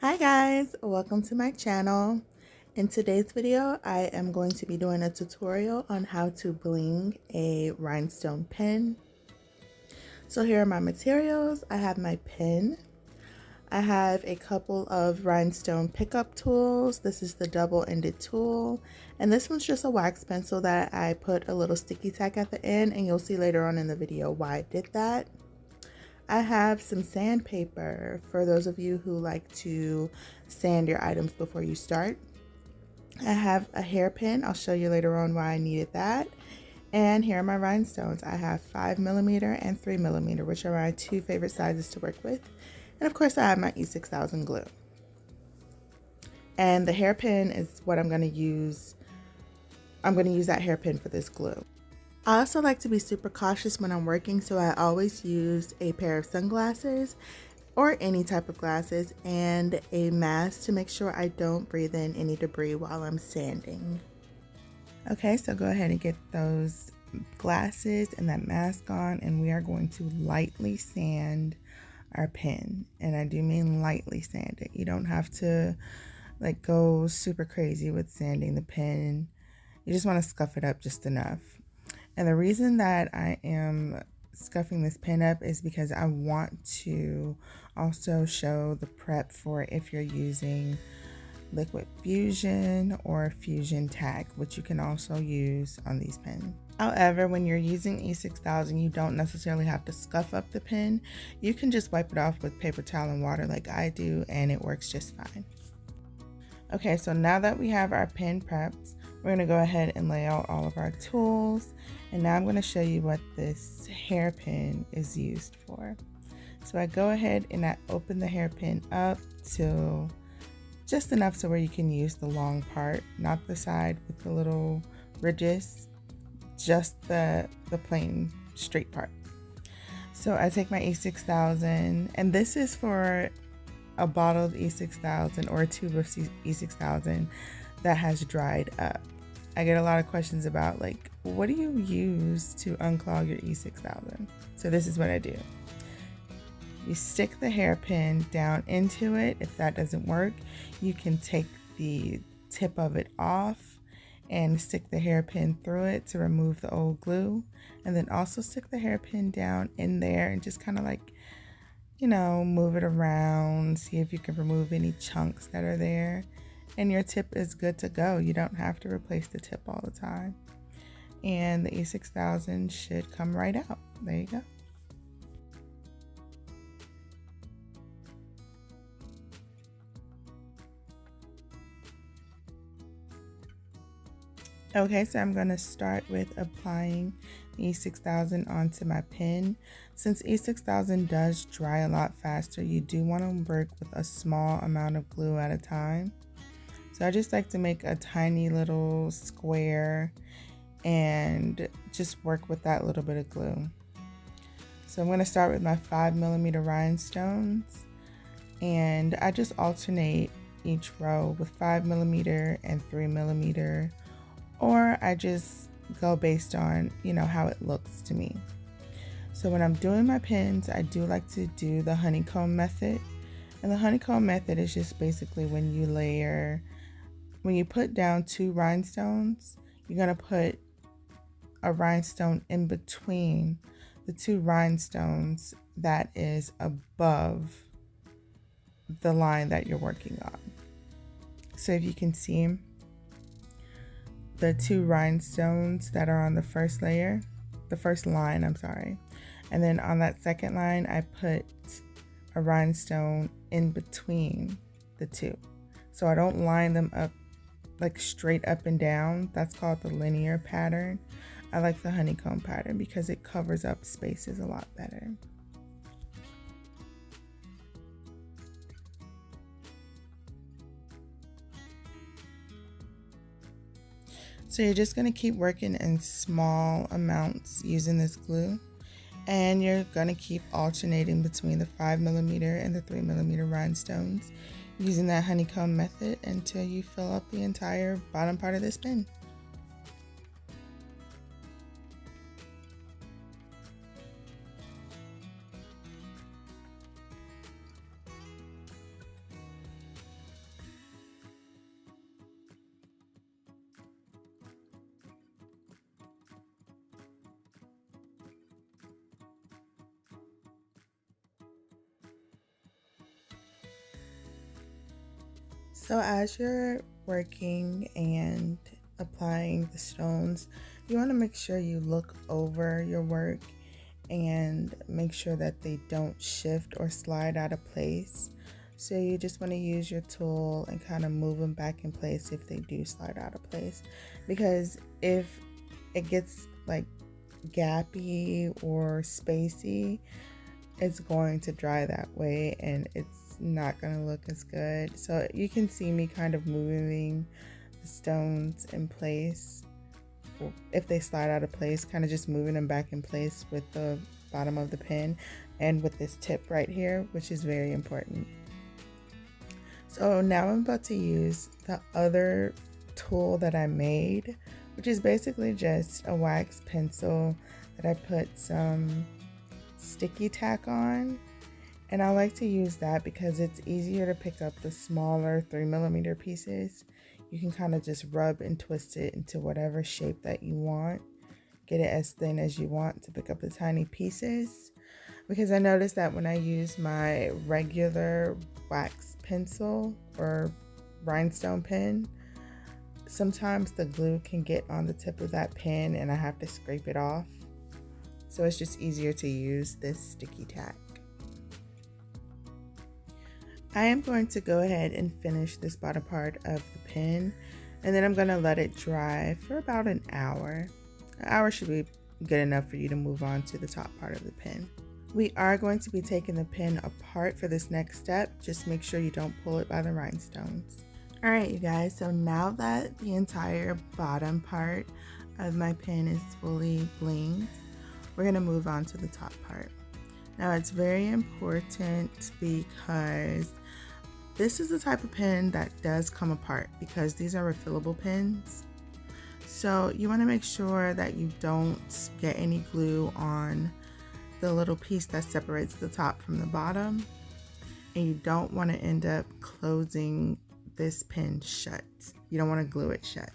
Hi guys, welcome to my channel. In today's video, I am going to be doing a tutorial on how to bling a rhinestone pen. So here are my materials. I have my pen. I have a couple of rhinestone pickup tools. This is the double-ended tool, and this one's just a wax pencil that I put a little sticky tack at the end, and you'll see later on in the video why I did that. I have some sandpaper for those of you who like to sand your items before you start. I have a hairpin. I'll show you later on why I needed that. And here are my rhinestones. I have 5mm and 3mm, which are my two favorite sizes to work with. And of course I have my E6000 glue. And the hairpin is what I'm going to use. I'm going to use that hairpin for this glue. I also like to be super cautious when I'm working, so I always use a pair of sunglasses or any type of glasses and a mask to make sure I don't breathe in any debris while I'm sanding. Okay, so go ahead and get those glasses and that mask on, and we are going to lightly sand our pen. And I do mean lightly sand it. You don't have to like go super crazy with sanding the pen. You just want to scuff it up just enough. And the reason that I am scuffing this pen up is because I want to also show the prep for if you're using liquid fusion or fusion tack, which you can also use on these pens. However, when you're using E6000, you don't necessarily have to scuff up the pen. You can just wipe it off with paper towel and water like I do, and it works just fine. Okay, so now that we have our pen prepped, we're going to go ahead and lay out all of our tools. And now I'm going to show you what this hairpin is used for. So I go ahead and I open the hairpin up to just enough so where you can use the long part, not the side with the little ridges, just the plain straight part. So I take my E6000, and this is for a bottle of E6000 or a tube of E6000 that has dried up. I get a lot of questions about like, what do you use to unclog your E6000? So this is what I do. You stick the hairpin down into it. If that doesn't work, you can take the tip of it off and stick the hairpin through it to remove the old glue. And then also stick the hairpin down in there and just kind of like, you know, move it around, see if you can remove any chunks that are there. And your tip is good to go. You don't have to replace the tip all the time. And the E6000 should come right out. There you go. Okay, so I'm going to start with applying the E6000 onto my pen. Since E6000 does dry a lot faster, you do want to work with a small amount of glue at a time. So I just like to make a tiny little square and just work with that little bit of glue. So I'm going to start with my 5mm rhinestones, and I just alternate each row with 5mm and 3mm, or I just go based on, you know, how it looks to me. So when I'm doing my pens, I do like to do the honeycomb method. And the honeycomb method is just basically when you put down two rhinestones, you're going to put a rhinestone in between the two rhinestones that is above the line that you're working on. So if you can see the two rhinestones that are on the first layer, the first line, I'm sorry. And then on that second line, I put a rhinestone in between the two. So I don't line them up like straight up and down. That's called the linear pattern. I like the honeycomb pattern because it covers up spaces a lot better. So you're just going to keep working in small amounts using this glue, and you're going to keep alternating between the 5mm and the 3mm rhinestones using that honeycomb method until you fill up the entire bottom part of this pen. So as you're working and applying the stones, you want to make sure you look over your work and make sure that they don't shift or slide out of place. So you just want to use your tool and kind of move them back in place if they do slide out of place. Because if it gets like gappy or spacey, it's going to dry that way and it's not going to look as good. So you can see me kind of moving the stones in place. If they slide out of place, kind of just moving them back in place with the bottom of the pen and with this tip right here, which is very important. So now I'm about to use the other tool that I made, which is basically just a wax pencil that I put some sticky tack on, and I like to use that because it's easier to pick up the smaller 3mm pieces. You can kind of just rub and twist it into whatever shape that you want. Get it as thin as you want to pick up the tiny pieces. Because I noticed that when I use my regular wax pencil or rhinestone pen, sometimes the glue can get on the tip of that pen and I have to scrape it off. So it's just easier to use this sticky tack. I am going to go ahead and finish this bottom part of the pen, and then I'm going to let it dry for about an hour. An hour should be good enough for you to move on to the top part of the pen. We are going to be taking the pen apart for this next step. Just make sure you don't pull it by the rhinestones. Alright you guys, so now that the entire bottom part of my pen is fully blinged, we're going to move on to the top part. Now it's very important because this is the type of pen that does come apart because these are refillable pens. So you want to make sure that you don't get any glue on the little piece that separates the top from the bottom, and you don't want to end up closing this pen shut. You don't want to glue it shut.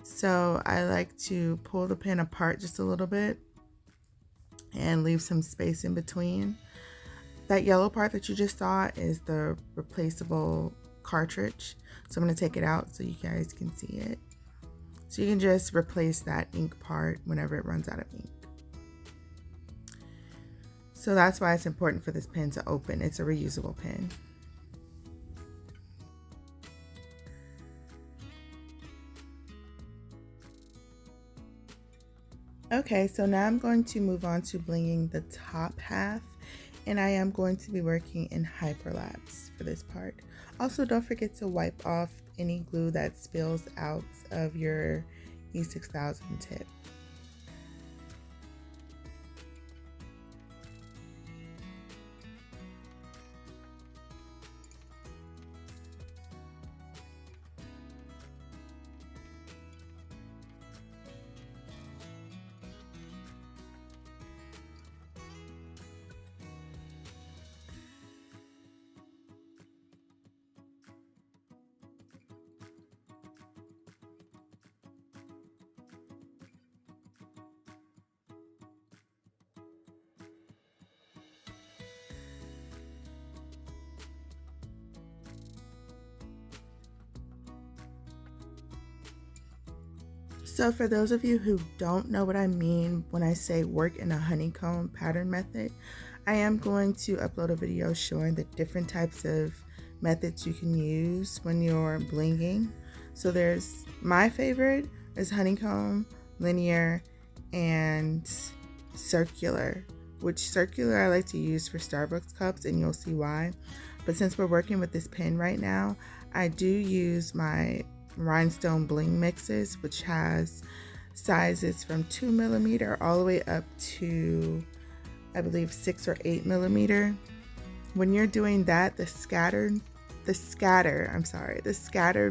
So I like to pull the pen apart just a little bit and leave some space in between. That yellow part that you just saw is the replaceable cartridge. So I'm going to take it out so you guys can see it. So you can just replace that ink part whenever it runs out of ink. So that's why it's important for this pen to open. It's a reusable pen. Okay, so now I'm going to move on to blinging the top half, and I am going to be working in hyperlapse for this part. Also, don't forget to wipe off any glue that spills out of your E6000 tip. So for those of you who don't know what I mean when I say work in a honeycomb pattern method, I am going to upload a video showing the different types of methods you can use when you're blinging. So there's my favorite is honeycomb, linear, and circular, which circular I like to use for Starbucks cups, and you'll see why. But since we're working with this pen right now, I do use my Rhinestone bling mixes, which has sizes from 2mm all the way up to, I believe, 6 or 8mm. When you're doing that, the scatter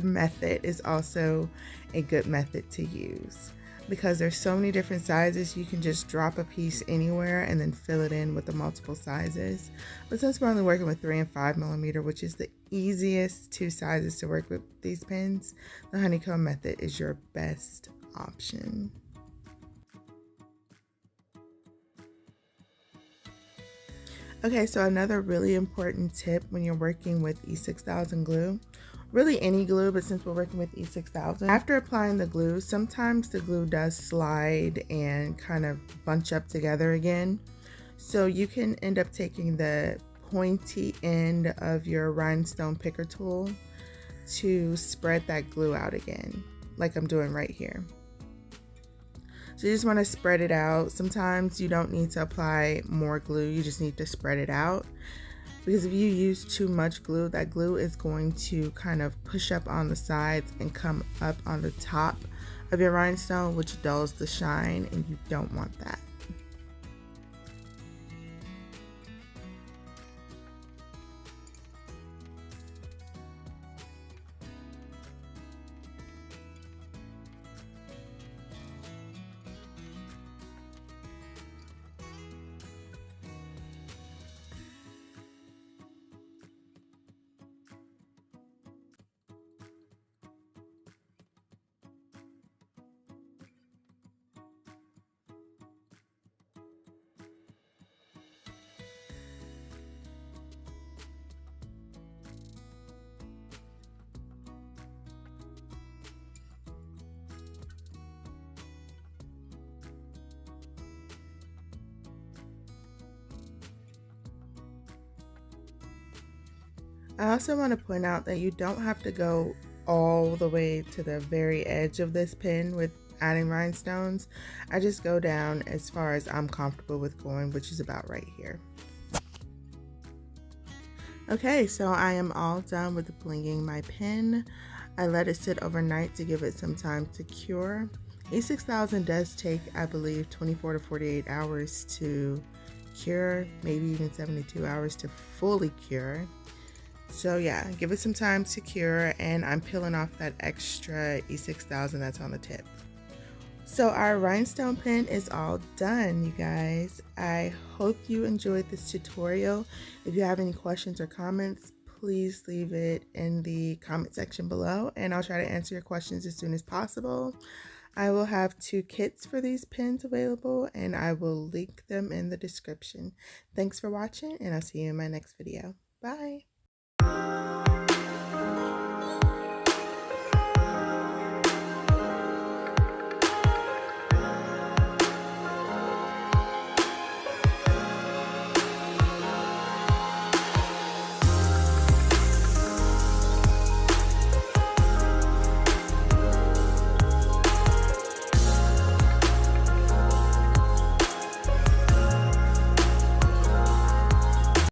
method is also a good method to use, because there's so many different sizes. You can just drop a piece anywhere and then fill it in with the multiple sizes. But since we're only working with 3 and 5mm, which is the easiest two sizes to work with these pens, the honeycomb method is your best option. Okay, so another really important tip when you're working with E6000 glue, really any glue, but since we're working with E6000, after applying the glue, sometimes the glue does slide and kind of bunch up together again. So you can end up taking the pointy end of your rhinestone picker tool to spread that glue out again, like I'm doing right here. So you just want to spread it out. Sometimes you don't need to apply more glue, you just need to spread it out. Because if you use too much glue, that glue is going to kind of push up on the sides and come up on the top of your rhinestone, which dulls the shine, and you don't want that. I also want to point out that you don't have to go all the way to the very edge of this pin with adding rhinestones. I just go down as far as I'm comfortable with going, which is about right here. Okay, so I am all done with blinging my pin. I let it sit overnight to give it some time to cure. E6000 does take, I believe, 24 to 48 hours to cure, maybe even 72 hours to fully cure. So yeah, give it some time to cure, and I'm peeling off that extra E6000 that's on the tip. So our rhinestone pin is all done, you guys. I hope you enjoyed this tutorial. If you have any questions or comments, please leave it in the comment section below, and I'll try to answer your questions as soon as possible. I will have 2 kits for these pins available, and I will link them in the description. Thanks for watching, and I'll see you in my next video. Bye!